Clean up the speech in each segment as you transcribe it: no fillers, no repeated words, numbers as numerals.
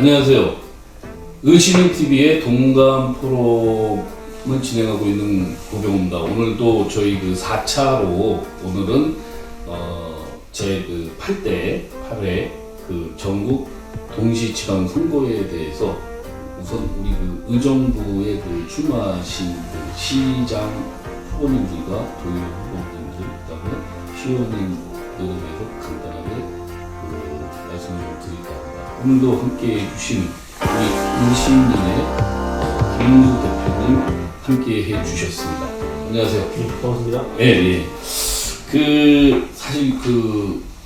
안녕하세요. 의신은TV의 동감 포럼을 진행하고 있는 고병호입니다. 오늘도 저희 4차로 오늘은 제 8회 전국 동시지방 선거에 대해서 우선 우리 의정부에 출마하신 시장 후보님들과 도의원 후보님들, 그다음에 시의원님들에 대해서 간단하게 말씀을 드릴까 합니다. 오늘도 함께 해주신 우리 의신님의 김문수 대표님 함께 해주셨습니다. 안녕하세요. 네, 반갑습니다. 예. 사실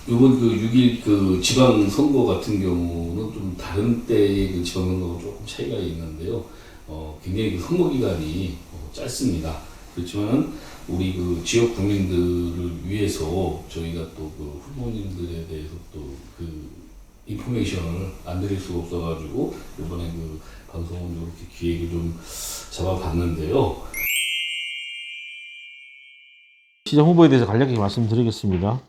요번 6일 지방 선거 같은 경우는 좀 다른 때의 지방 선거하고 조금 차이가 있는데요. 굉장히 선거 기간이 짧습니다. 그렇지만 우리 지역 국민들을 위해서 저희가 또 후보님들에 대해서 또 인포메이션을 안 드릴 수가 없어가지고 이번에 방송을 이렇게 기획을 좀 잡아봤는데요. 시장 후보에 대해서 간략하게 말씀드리겠습니다.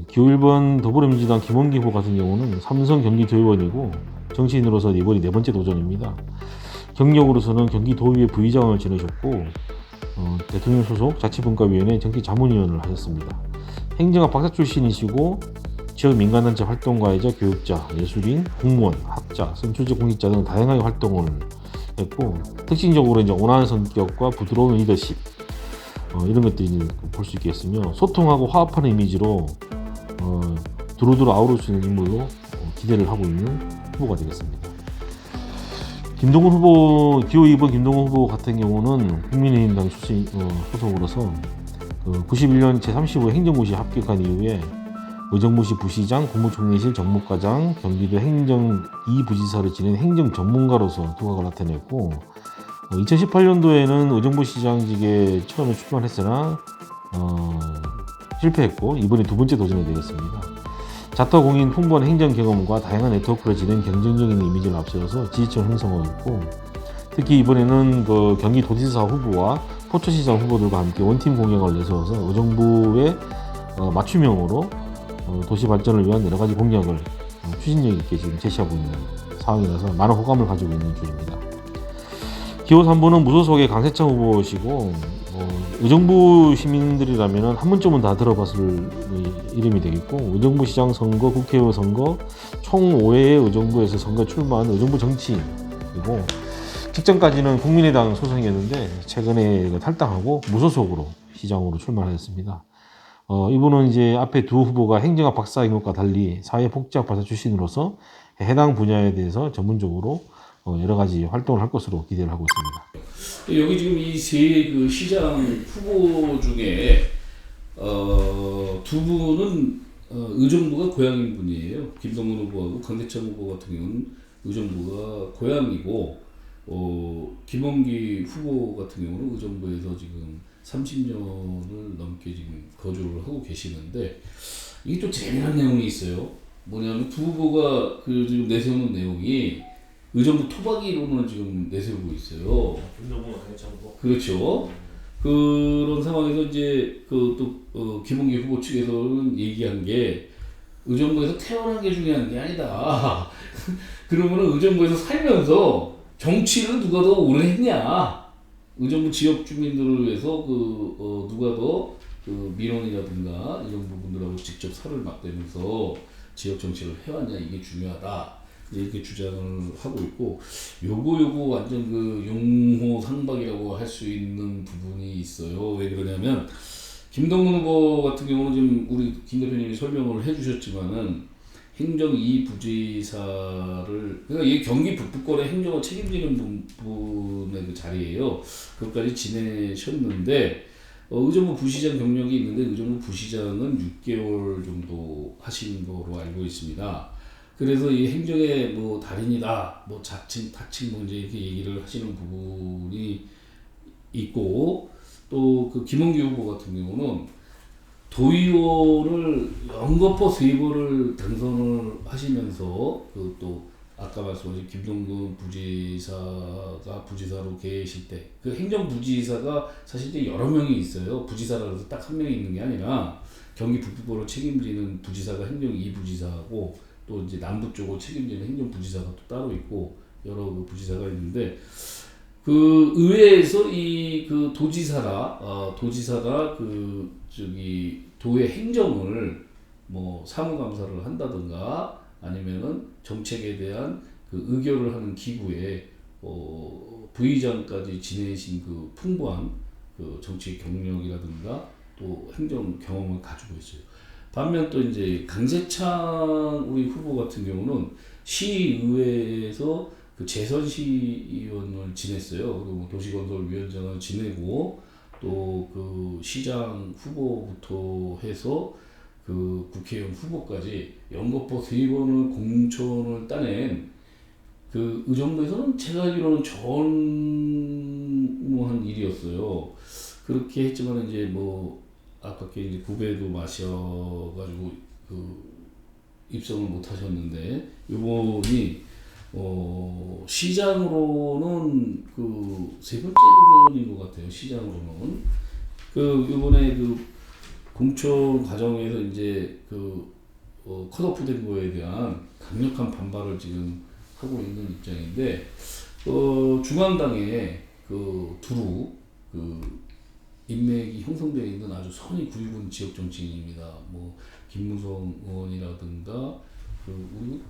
기호 1번 더불어민주당 김원기 후보 같은 경우는 삼성 경기도의원이고 정치인으로서 이번이 4번째 도전입니다. 경력으로서는 경기도의회 부의장을 지내셨고 대통령 소속 자치분과위원회 정치자문위원을 하셨습니다. 행정학 박사 출신이시고 지역 민간단체 활동가이자 교육자, 예술인, 공무원, 학자, 선출직 공직자 등 다양하게 활동을 했고 특징적으로 온화한 성격과 부드러운 리더십 이런 것들이 볼 수 있겠으며 소통하고 화합하는 이미지로 두루두루 아우를 수 있는 인물로 기대를 하고 있는 후보가 되겠습니다. 김동훈 후보, 기호 2번 김동훈 후보 같은 경우는 국민의힘당 출신 소속으로서 91년 제35회 행정고시 합격한 이후에 의정부시 부시장, 국무총리실 정무과장, 경기도 행정 2부지사를 지낸 행정 전문가로서 두각을 나타냈고 2018년도에는 의정부시장직에 처음에 출마했으나 실패했고 이번에 2번째 도전이 되겠습니다. 자타공인 풍부한 행정 경험과 다양한 네트워크를 지닌 경쟁적인 이미지를 앞세워서 지지층을 형성하고 있고 특히 이번에는 경기도지사 후보와 포천시장 후보들과 함께 원팀 공약을 내세워서 의정부의 맞춤형으로 도시 발전을 위한 여러 가지 공약을 추진력 있게 지금 제시하고 있는 상황이라서 많은 호감을 가지고 있는 중입니다. 기호 3번은 무소속의 강세창 후보시고 의정부 시민들이라면 한 번쯤은 다 들어봤을 이름이 되겠고 의정부시장 선거, 국회의원 선거 총 5회의 의정부에서 선거 출마한 의정부 정치인이고 직전까지는 국민의당 소속이었는데 최근에 탈당하고 무소속으로 시장으로 출마하였습니다. 이분은 이제 앞에 두 후보가 행정학 박사인 것과 달리 사회복지학 박사 출신으로서 해당 분야에 대해서 전문적으로 여러 가지 활동을 할 것으로 기대를 하고 있습니다. 여기 지금 이 세 시장 후보 중에 두 분은 의정부가 고향인 분이에요. 김동훈 후보하고 강대창 후보 같은 경우는 의정부가 고향이고 김원기 후보 같은 경우는 의정부에서 지금 30년을 넘게 지금 거주를 하고 계시는데 이게 좀 재미난 내용이 있어요. 뭐냐면 두 후보가 지금 내세우는 내용이 의정부 토박이론을 지금 내세우고 있어요. 김동훈, 강대창 후보. 그렇죠. 그런 상황에서 이제 김원기 후보 측에서는 얘기한 게 의정부에서 태어난 게 중요한 게 아니다. 그러면은 의정부에서 살면서 정치를 누가 더 오래 했냐? 의정부 지역 주민들을 위해서 누가 더 민원이라든가 이런 부분들하고 직접 살을 맞대면서 지역 정치를 해왔냐 이게 중요하다 이렇게 주장을 하고 있고 요거 완전 용호상박이라고 할 수 있는 부분이 있어요. 왜 그러냐면 김동훈 후보 같은 경우는 지금 우리 김 대표님이 설명을 해주셨지만은 행정 2부지사를 그러니까 이 경기 북부권의 행정을 책임지는 분의 자리예요. 그것까지 지내셨는데 의정부 부시장 경력이 있는데 의정부 부시장은 6개월 정도 하신 거로 알고 있습니다. 그래서 이 행정의 달인이다, 다칭 이제 이렇게 얘기를 하시는 부분이 있고 또 김원기 후보 같은 경우는 도의원을 연거푸 3번을 당선을 하시면서 또 아까 말씀하신 김동근 부지사가 부지사로 계실 때 행정부지사가 사실 이제 여러 명이 있어요. 부지사라고 해서 딱 한 명이 있는 게 아니라 경기 북부권을 책임지는 부지사가 행정 2부지사하고 또 이제 남부 쪽을 책임지는 행정부지사가 또 따로 있고 여러 그 부지사가 있는데 그 의회에서 이 그 도지사가 그 저기 도의 행정을 뭐 사무감사를 한다든가 아니면은 정책에 대한 그 의결을 하는 기구에 부의장까지 지내신 그 풍부한 그 정치 경력이라든가 또 행정 경험을 가지고 있어요. 반면 또 이제 강세찬 우리 후보 같은 경우는 시의회에서 그 재선시의원을 지냈어요. 그리고 뭐 도시건설위원장을 지내고 또 그 시장 후보부터 해서 그 국회의원 후보까지 연거푸 3번을 공천을 따낸 그 의정부에서는 제가 알기로는 전무한 일이었어요. 그렇게 했지만 이제 뭐 아깝게 이제 구배도 마셔가지고 그 입성을 못 하셨는데 이번이 시장으로는 그 3번째 도전인 것 같아요. 시장으로는 그 이번에 그 공천 과정에서 이제 그 컷오프된 거에 대한 강력한 반발을 지금 하고 있는 입장인데 중앙당에 그 두루 그 인맥이 형성되어 있는 아주 선의 구유군 지역 정치인입니다. 뭐 김무성 의원이라든가 그 우리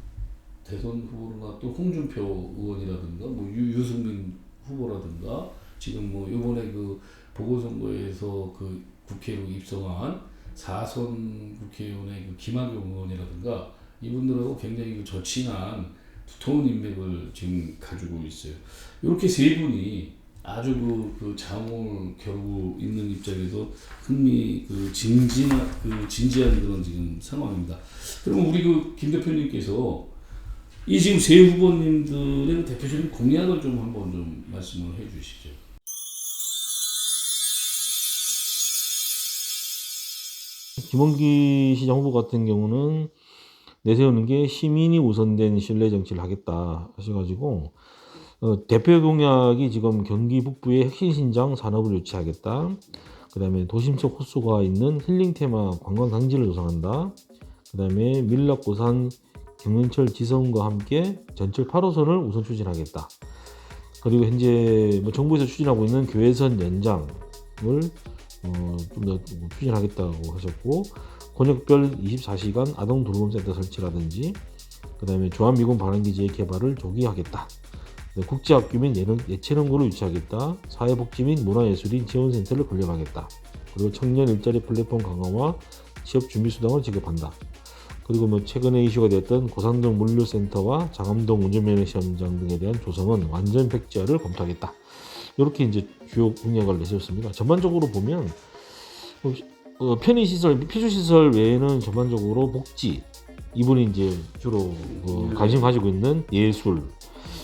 대선 후보로나 또 홍준표 의원이라든가 뭐 유승민 후보라든가 지금 뭐 이번에 그 보궐선거에서 그 국회로 입성한 4선 국회의원의 그 김학용 의원이라든가 이분들하고 굉장히 그 절친한 두터운 인맥을 지금 가지고 있어요. 이렇게 세 분이 아주 그 장을 겨루고 있는 입장에서 진지한 그런 지금 상황입니다. 그러면 우리 그 김 대표님께서 이 지금 세 후보님들의 대표적인 공약을 좀 한번 좀 말씀을 해주시죠. 김원기 시장 후보 같은 경우는 내세우는 게 시민이 우선된 신뢰 정치를 하겠다 하셔가지고 대표 공약이 지금 경기 북부의 핵심 신장 산업을 유치하겠다. 그 다음에 도심적 호수가 있는 힐링 테마 관광 강지를 조성한다. 그 다음에 밀락고산 경연철 지성과 함께 전철 8호선을 우선 추진하겠다. 그리고 현재 뭐 정부에서 추진하고 있는 교외선 연장을 좀 더 추진하겠다고 하셨고, 권역별 24시간 아동 돌봄센터 설치라든지, 그 다음에 조합미군 반환기지의 개발을 조기하겠다. 국제학교 및 예체능고를 유치하겠다. 사회복지 및 문화예술인 지원센터를 건립하겠다. 그리고 청년 일자리 플랫폼 강화와 취업준비수당을 지급한다. 그리고 뭐 최근에 이슈가 되었던 고산동 물류센터와 장암동 운전면허 시험장 등에 대한 조성은 완전 폐지를 검토하겠다. 이렇게 이제 주요 공약을 내세웠습니다. 전반적으로 보면 편의시설, 필수시설 외에는 전반적으로 복지, 이분이 이제 주로 관심 가지고 있는 예술,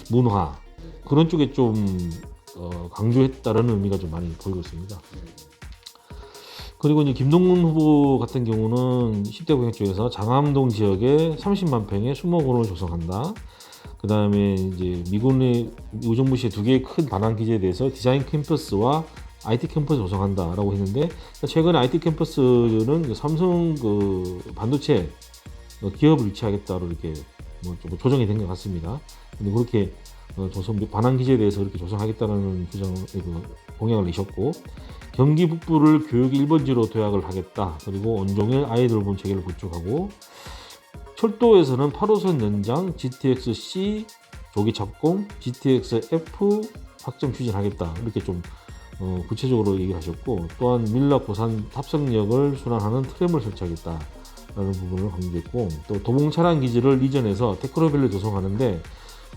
문화 그런 쪽에 좀 강조했다라는 의미가 좀 많이 보이고 있습니다. 그리고 이제 김동문 후보 같은 경우는 10대 공약 쪽에서 장암동 지역에 30만 평의 수목원을 조성한다. 그 다음에 이제 미군의 의정부시의 2개의 큰 반환 기지에 대해서 디자인 캠퍼스와 IT 캠퍼스 조성한다라고 했는데, 최근에 IT 캠퍼스는 삼성 그 반도체 기업을 유치하겠다로 이렇게 뭐 좀 조정이 된 것 같습니다. 근데 그렇게 조성 반환 기지에 대해서 그렇게 조성하겠다는 공약을 내셨고, 경기 북부를 교육 1번지로 도약을 하겠다. 그리고 온종일 아이돌봄 체계를 구축하고, 철도에서는 8호선 연장, GTX-C 조기 착공, GTX-F 확정 추진하겠다. 이렇게 좀 구체적으로 얘기를 하셨고, 또한 밀락 고산 탑승역을 순환하는 트램을 설치하겠다라는 부분을 강조했고, 또 도봉 차량 기지를 이전해서 테크노밸리 조성하는데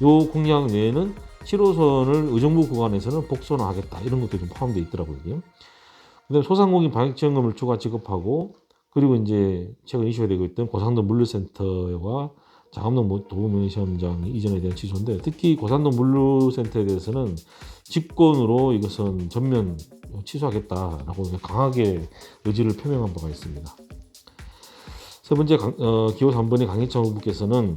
요 공약 내에는 7호선을 의정부 구간에서는 복선화하겠다, 이런 것도 좀 포함되어 있더라고요. 그다음에 소상공인 방역지원금을 추가 지급하고, 그리고 이제 최근 이슈가 되고 있던 고산동 물류센터와 장암동 도봉면허 시험장 이전에 대한 취소인데, 특히 고산동 물류센터에 대해서는 직권으로 이것은 전면 취소하겠다라고 강하게 의지를 표명한 바가 있습니다. 세 번째 기호 3번의 강희찬 후보께서는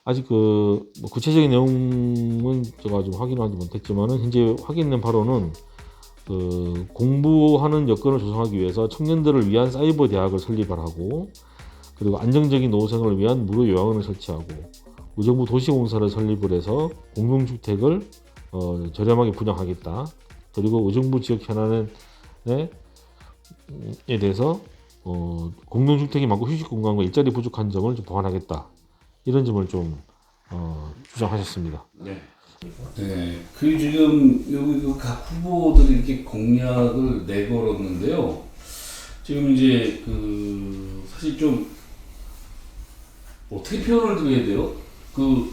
아직 뭐 구체적인 내용은 제가 좀 확인하지 못했지만은, 현재 확인된 바로는 공부하는 여건을 조성하기 위해서 청년들을 위한 사이버 대학을 설립을 하고, 그리고 안정적인 노후 생활을 위한 무료 요양원을 설치하고 의정부 도시공사를 설립을 해서 공동주택을 저렴하게 분양하겠다. 그리고 의정부 지역 현안에 대해서 공동주택이 많고 휴식 공간과 일자리 부족한 점을 좀 보완하겠다. 이런 점을 좀 주장하셨습니다. 네. 네. 그 지금 여기 각 후보들이 이렇게 공약을 내걸었는데요. 지금 이제 그 사실 좀 어떻게 표현을 드려야 돼요? 그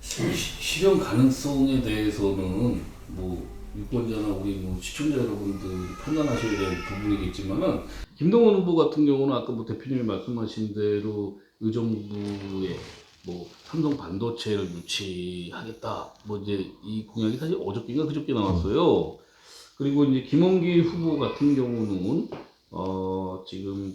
실현 가능성에 대해서는 뭐 유권자나 우리 뭐 시청자 여러분들이 판단하셔야 될 부분이겠지만은 김동원 후보 같은 경우는 아까 뭐 대표님이 말씀하신 대로 의정부에 뭐 삼성 반도체를 유치하겠다. 뭐 이제 이 공약이 사실 어저께인가 그저께 나왔어요. 그리고 이제 김원기 후보 같은 경우는 지금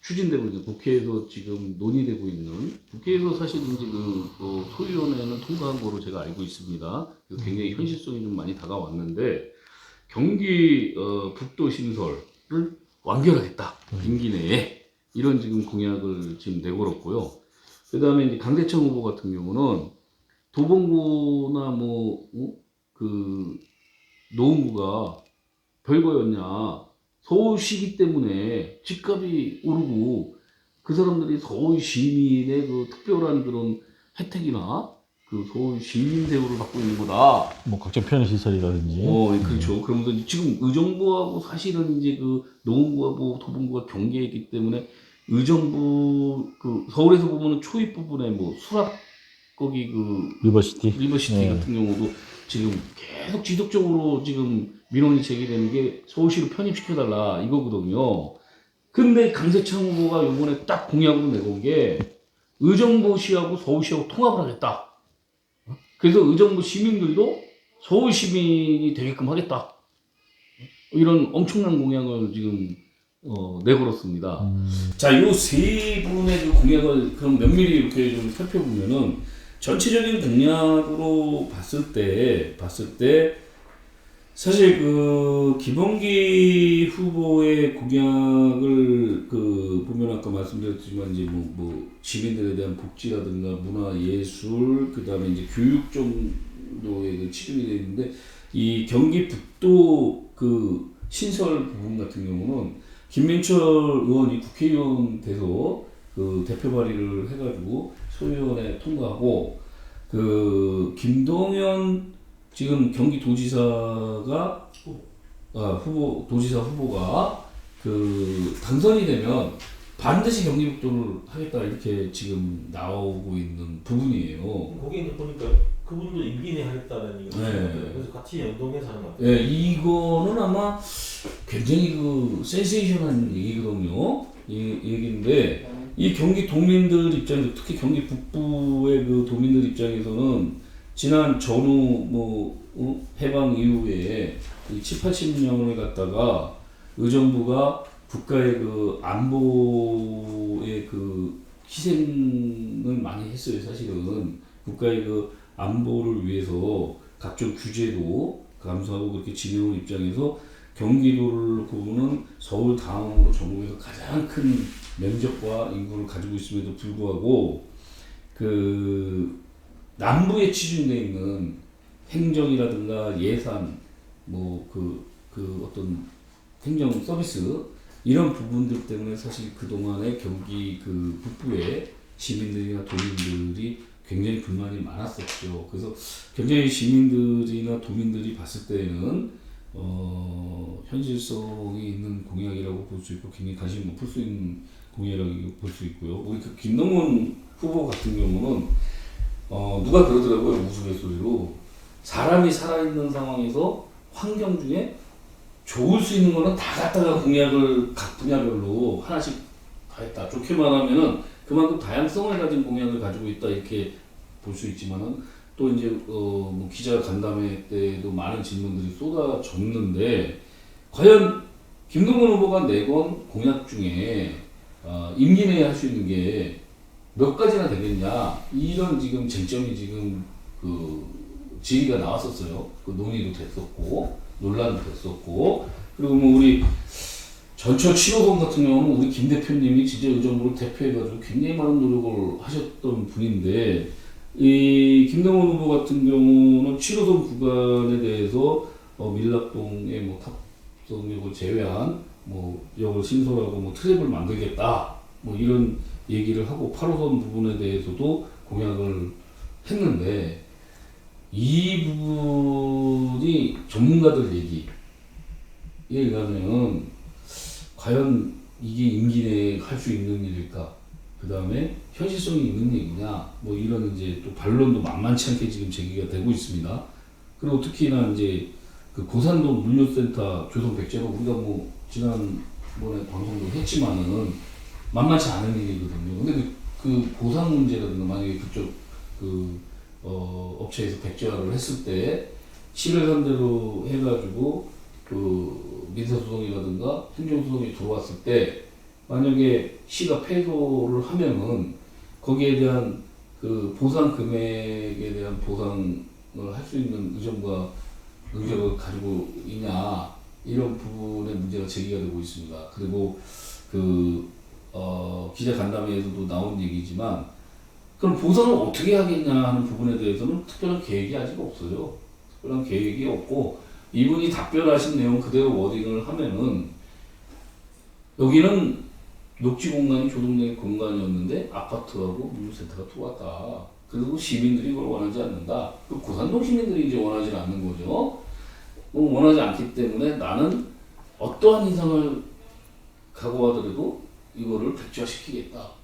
추진되고 있는 국회에서 지금 논의되고 있는 국회에서 사실 이제 그 소위원회는 통과한 거로 제가 알고 있습니다. 그래서 굉장히 현실성이 좀 많이 다가왔는데 경기 북도 신설을 완결하겠다 임기 내에 이런 지금 공약을 지금 내걸었고요. 그다음에 이제 강대창 후보 같은 경우는 도봉구나 그 노원구가 별거였냐. 서울시기 때문에 집값이 오르고 그 사람들이 서울 시민의 그 특별한 그런 혜택이나 그 서울 시민 대우를 받고 있는 거다. 뭐 각종 편의시설이라든지. 그렇죠. 그러면서 지금 의정부하고 사실은 이제 그 노원구하고 도봉구가 경계에 있기 때문에 의정부 그 서울에서 보면은 초입 부분에 뭐 수락 거기 그 리버시티 같은 경우도 지금 계속 지속적으로 지금 민원이 제기되는 게 서울시로 편입시켜달라 이거거든요. 근데 강세창 후보가 이번에 딱 공약으로 내건 게 의정부시하고 서울시하고 통합을 하겠다. 그래서 의정부 시민들도 서울 시민이 되게끔 하겠다. 이런 엄청난 공약을 지금 내걸었습니다. 자, 요 세 분의 그 공약을 그럼 면밀히 이렇게 좀 살펴보면은 전체적인 공약으로 봤을 때 사실 그 김원기 후보의 공약을 그 보면 아까 말씀드렸지만 이제 뭐 시민들에 대한 복지라든가 문화 예술 그다음에 이제 교육 정도의 그 치중이 되어 있는데 이 경기 북도 그 신설 부분 같은 경우는 김민철 의원이 국회의원 돼서 그 대표 발의를 해가지고 소위원회 통과하고 그 김동연 지금 경기도지사가 도지사 후보가 그 당선이 되면 반드시 경기북도를 하겠다 이렇게 지금 나오고 있는 부분이에요. 거기 이제 보니까 그분도 임기 내에 하겠다는 얘기가 네. 그래서 같이 연동해서 하는 것 같아요. 예, 이거는 아마 굉장히 그 센세이션한 얘기거든요. 이 얘기인데 이 경기 도민들 입장에서 특히 경기 북부의 그 도민들 입장에서는 지난 전후 해방 이후에 이 7, 80년을 갖다가 의정부가 국가의 그 안보의 그 희생을 많이 했어요. 사실은 국가의 그 안보를 위해서 각종 규제도 감수하고 그렇게 지내온 입장에서 경기도를 보면 서울 다음으로 전국에서 가장 큰 면적과 인구를 가지고 있음에도 불구하고 그 남부에 치중되어 있는 행정이라든가 예산 그 어떤 행정 서비스 이런 부분들 때문에 사실 그동안에 경기 그 북부의 시민들이나 도민들이 굉장히 불만이 많았었죠. 그래서 굉장히 시민들이나 도민들이 봤을 때는 현실성이 있는 공약이라고 볼 수 있고 굉장히 관심을 높을 수 있는 공약이라고 볼 수 있고요. 우리 그 김동원 후보 같은 경우는 누가 그러더라고요. 우스갯소리로 사람이 살아있는 상황에서 환경 중에 좋을 수 있는 거는 다 갖다가 공약을 각 분야별로 하나씩 다 했다. 좋게 말하면은 그만큼 다양성을 가진 공약을 가지고 있다 이렇게 볼 수 있지만은 또 이제 뭐 기자 간담회 때도 많은 질문들이 쏟아졌는데 과연 김동연 후보가 내건 공약 중에 임기 내에 할 수 있는 게 몇 가지나 되겠냐 이런 지금 쟁점이 지금 그 질의가 나왔었어요. 그 논의도 됐었고 논란도 됐었고 그리고 뭐 우리 전철 7호선 같은 경우는 우리 김 대표님이 진짜 의정부를 대표해가지고 굉장히 많은 노력을 하셨던 분인데, 이 김동원 후보 같은 경우는 7호선 구간에 대해서 밀락동의 뭐 탑승역을 제외한 뭐 역을 신설하고 뭐 트랩을 만들겠다 뭐 이런 얘기를 하고 8호선 부분에 대해서도 공약을 했는데, 이 부분이 전문가들 얘기에 의하면 과연 이게 임기 내에 할 수 있는 일일까? 그 다음에 현실성이 있는 얘기냐? 뭐 이런 이제 또 반론도 만만치 않게 지금 제기가 되고 있습니다. 그리고 특히나 이제 그 고산동 물류센터 조성 백제로 우리가 뭐 지난번에 방송도 했지만은 만만치 않은 일이거든요. 근데 그 보상 문제라든가 만약에 그쪽 업체에서 백제화를 했을 때 시를 상대로 해가지고 그 민사소송이라든가 행정소송이 들어왔을 때 만약에 시가 패소를 하면은 거기에 대한 그 보상 금액에 대한 보상을 할 수 있는 의정부가 능력을 가지고 있냐 이런 부분의 문제가 제기가 되고 있습니다. 그리고 기자 간담회에서도 나온 얘기지만 그럼 보상을 어떻게 하겠냐 하는 부분에 대해서는 특별한 계획이 아직 없어요. 특별한 계획이 없고 이분이 답변하신 내용 그대로 워딩을 하면은 여기는 녹지 공간이 조성된 공간이었는데 아파트하고 물류센터가 들어왔다. 그리고 시민들이 그걸 원하지 않는다. 그 고산동 시민들이 이제 원하지 않는 거죠. 원하지 않기 때문에 나는 어떠한 인상을 각오하더라도 이거를 백지화시키겠다.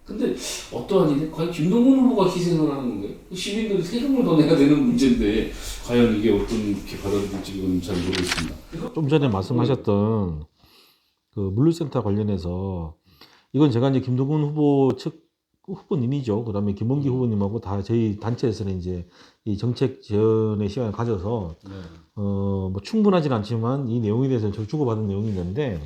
근데 어떠한 일이 과연 김동건 후보가 희생을 하는 건가요? 시민들이 세금을 더 내야 되는 문제인데 과연 이게 어떻게 받아들일지 잘 모르겠습니다. 좀 전에 말씀하셨던 그 물류센터 관련해서 이건 제가 이제 김동건 후보 측 후보님이죠. 그다음에 김원기 후보님하고 다 저희 단체에서는 이제 이 정책 지원의 시간을 가져서 뭐 충분하진 않지만 이 내용에 대해서 저 주고받은 내용이 있는데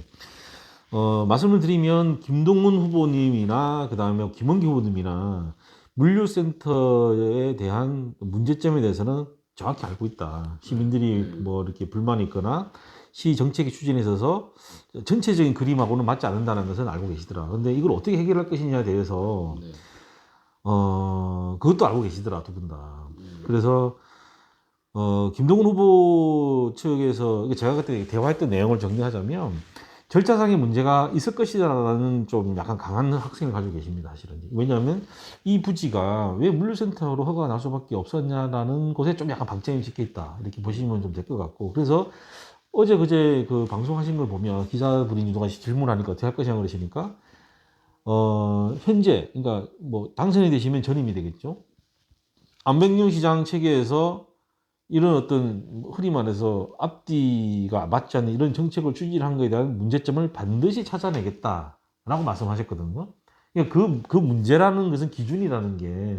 말씀을 드리면 김동건 후보님이나 그다음에 김원기 후보님이나 물류센터에 대한 문제점에 대해서는 정확히 알고 있다. 시민들이 뭐 이렇게 불만이 있거나 시 정책의 추진에 있어서 전체적인 그림하고는 맞지 않는다는 것은 알고 계시더라. 근데 이걸 어떻게 해결할 것이냐에 대해서 그것도 알고 계시더라, 두 분 다. 그래서 김동건 후보 측에서 제가 그때 대화했던 내용을 정리하자면 절차상의 문제가 있을 것이라는 좀 약간 강한 학생을 가지고 계십니다, 사실은. 왜냐하면 이 부지가 왜 물류센터로 허가가 날 수밖에 없었냐라는 곳에 좀 약간 방점이 찍혀 있다. 이렇게 보시면 좀 될 것 같고. 그래서 어제 그제 그 방송하신 걸 보면 기자분이 누가 질문하니까 어떻게 할 것이냐 그러시니까 현재 그러니까 뭐 당선이 되시면 전임이 되겠죠. 안백룡 시장 체계에서 이런 어떤 흔히 말해서 앞뒤가 맞지 않는 이런 정책을 추진한 것에 대한 문제점을 반드시 찾아내겠다라고 말씀하셨거든요. 그러니까 그 문제라는 것은 기준이라는 게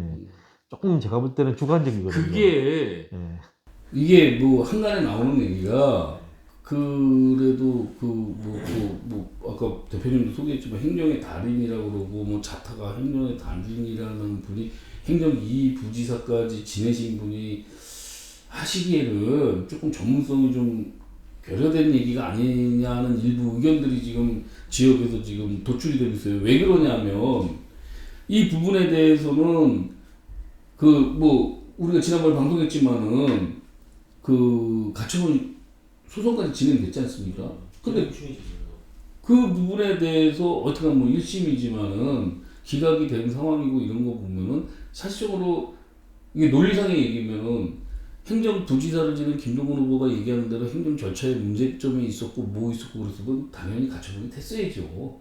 조금 제가 볼 때는 주관적이거든요. 그게 이게 뭐 한간에 나오는 얘기가 그래도 아까 대표님도 소개했지만 행정의 달인이라고 그러고 뭐 자타가 행정의 달인이라는 분이 행정 2부지사까지 지내신 분이 하시기에는 조금 전문성이 좀 결여된 얘기가 아니냐는 일부 의견들이 지금 지역에서 지금 도출이 되고 있어요. 왜 그러냐면 이 부분에 대해서는 우리가 지난번에 방송했지만은 가처분 소송까지 진행됐지 않습니까? 근데 그 부분에 대해서 어떻게 보면 1심이지만은 기각이 된 상황이고 이런 거 보면은 사실적으로 이게 논리상의 얘기면은 행정부지사를 지낸 김동건 후보가 얘기하는 대로 행정 절차에 문제점이 있었고 뭐 있었고 그랬으면 당연히 가처분이 됐어야죠.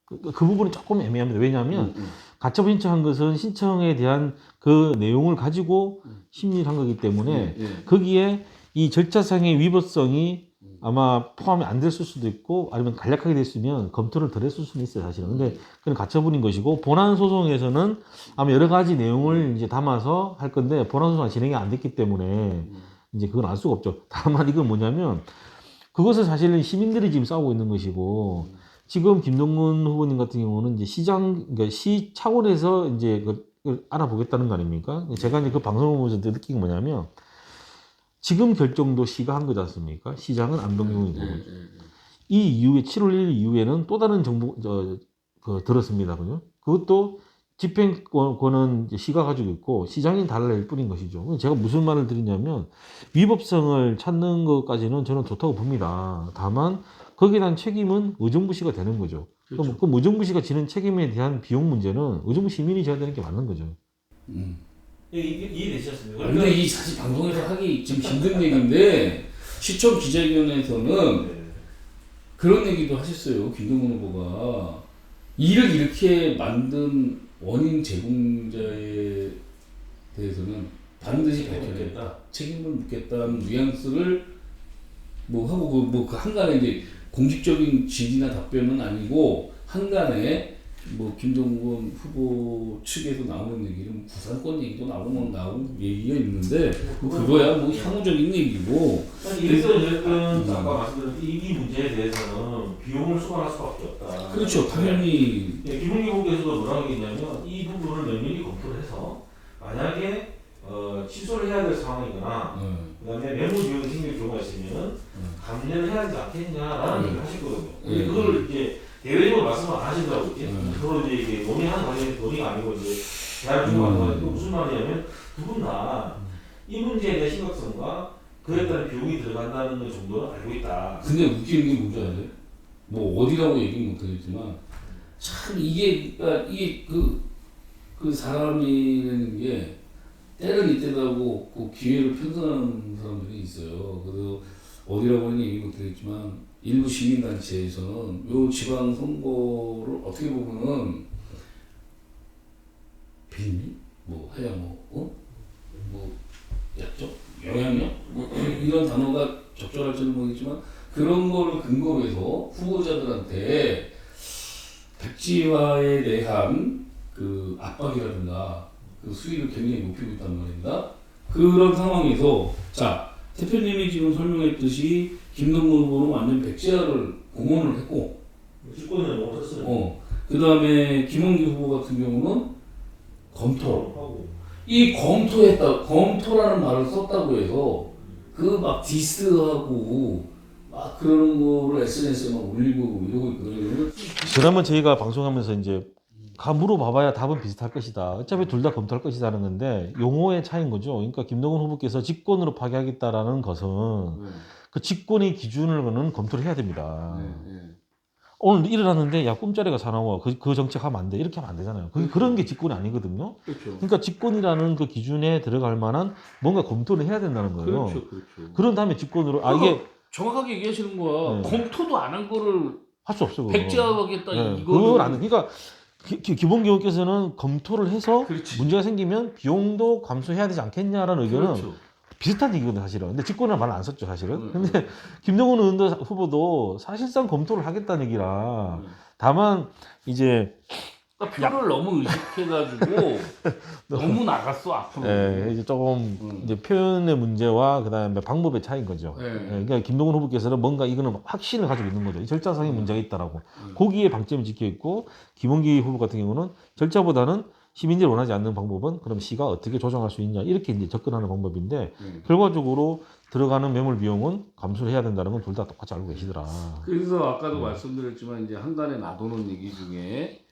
그 부분은 조금 애매합니다. 왜냐하면 가처분 신청한 것은 신청에 대한 그 내용을 가지고 심리를 한 거기 때문에 거기에 이 절차상의 위법성이 아마 포함이 안 됐을 수도 있고 아니면 간략하게 됐으면 검토를 덜 했을 수는 있어요, 사실은. 근데 그건 가처분인 것이고 본안 소송에서는 아마 여러 가지 내용을 이제 담아서 할 건데 본안 소송이 진행이 안 됐기 때문에 이제 그건 알 수가 없죠. 다만 이건 뭐냐면 그것을 사실은 시민들이 지금 싸우고 있는 것이고 지금 김동건 후보님 같은 경우는 이제 그러니까 시 차원에서 이제 그걸 알아보겠다는 거 아닙니까? 제가 이제 그 방송을 보면서 느낀 게 뭐냐면 지금 결정도 시가 한 거지 않습니까? 시장은 안동용이고 이 이후에 7월 1일 이후에는 또 다른 정부 들었습니다. 그죠? 그것도 집행권은 이제 시가 가지고 있고 시장이 달라질 뿐인 것이죠. 제가 무슨 말을 드리냐면 위법성을 찾는 것까지는 저는 좋다고 봅니다. 다만 거기에 대한 책임은 의정부시가 되는 거죠. 그렇죠. 그럼 의정부시가 지는 책임에 대한 비용 문제는 의정부 시민이 져야 되는 게 맞는 거죠. 이해되셨습니까? 근데 이 사실 방송에서 하기 좀 힘든 얘기인데 시청 기자회견에서는 네. 그런 얘기도 하셨어요. 김동연 후보가 이를 이렇게 만든 원인 제공자에 대해서는 반드시 밝혀내겠다, 책임을 묻겠다는 뉘앙스를 뭐 하고 그 한간에 이제 공식적인 질의나 답변은 아니고 한간에 뭐 김동연 후보 측에서 나오는 얘기는 부산권 얘기도 나오는 얘기가 있는데 그거야 뭐 향후적인 얘기고. 이래서 아까 말씀드린 이 문제에 대해서는 비용을 수반할 수밖에 없다. 그렇죠, 당연히. 네, 김웅기 후보께서도 뭐라고 했냐면 이 부분을 면밀히 검토를 해서 만약에 취소를 해야 될 상황이거나 그다음에 매물 비용이 생길 경우가 있으면 감내를 해야 하지 않겠냐라는 얘기를 하셨거든요. 근데 그걸 이제 대외적으로 말씀을 안 하시더라고요. 서로 이제 이게 논의하는 과정에서 논의가 아니고 이제 대화를 주고받는 거니까 무슨 말이냐면 두 분 다 이 문제에 대한 심각성과 그에 따른 비용이 들어간다는 것 정도는 알고 있다. 근데 웃기는 게 뭔지 알아요? 뭐 어디라고 얘기 못 하겠지만 참 이게 그 사람이라는 게 때는 이때라고 그 기회를 편성하는 사람들이 있어요. 그래서 어디라고는 얘기 못 하겠지만 일부 시민단체에서는 요 지방선거를 어떻게 보면은 비밀? 뭐 하야 뭐 약점? 영향력? 뭐 이런 단어가 적절할지는 모르겠지만 그런 거를 근거로 해서 후보자들한테 백지화에 대한 그 압박이라든가 그 수위를 굉장히 높이고 있단 말입니다. 그런 상황에서 자 대표님이 지금 설명했듯이 김동연 후보는 완전 백지화를 공언을 했고 직권을 못했어요. 그 다음에 김원기 후보 같은 경우는 검토. 이 검토라는 말을 썼다고 해서 그 막 디스하고 막 그런 거를 SNS에 막 올리고 이러고 있거든요. 그러면 저희가 방송하면서 이제 물어봐봐야 답은 비슷할 것이다. 어차피 둘 다 검토할 것이다는 건데 용어의 차이인 거죠. 그러니까 김동연 후보께서 직권으로 파기하겠다라는 것은 그 직권의 기준을 거는 검토를 해야 됩니다. 오늘 일어났는데 야 꿈자리가 사나워 그 정책 하면 안 돼 이렇게 하면 안 되잖아요. 그런 게 직권이 아니거든요. 그렇죠. 그러니까 직권이라는 그 기준에 들어갈 만한 뭔가 검토를 해야 된다는 거예요. 그렇죠. 그런 다음에 직권으로 이게 정확하게 얘기하시는 거야. 네. 검토도 안 한 거를 할 수 없어. 백지화하겠다 그건 안 돼. 그러니까 기본교육께서는 검토를 해서 그렇지. 문제가 생기면 비용도 감수해야 되지 않겠냐라는 의견은 그렇죠. 비슷한 얘기거든요, 사실은. 근데 직권이라는 말을 안 썼죠, 사실은. 근데 김동연 후보도 사실상 검토를 하겠다는 얘기라. 다만 이제 표를 너무 의식해가지고 너무 나갔어 앞으로. 이제 조금 이제 표현의 문제와 그다음에 방법의 차이인 거죠. 그러니까 김동연 후보께서는 뭔가 이거는 확신을 가지고 있는 거죠. 이 절차상의 문제가 있다라고. 거기에 방점이 찍혀 있고 김원기 후보 같은 경우는 절차보다는 시민들이 원하지 않는 방법은 그럼 시가 어떻게 조정할 수 있냐 이렇게 이제 접근하는 방법인데 결과적으로 들어가는 매물 비용은 감수를 해야 된다는 건 둘 다 똑같이 알고 계시더라. 그래서 아까도 말씀드렸지만 이제 한간에 놔두는 얘기 중에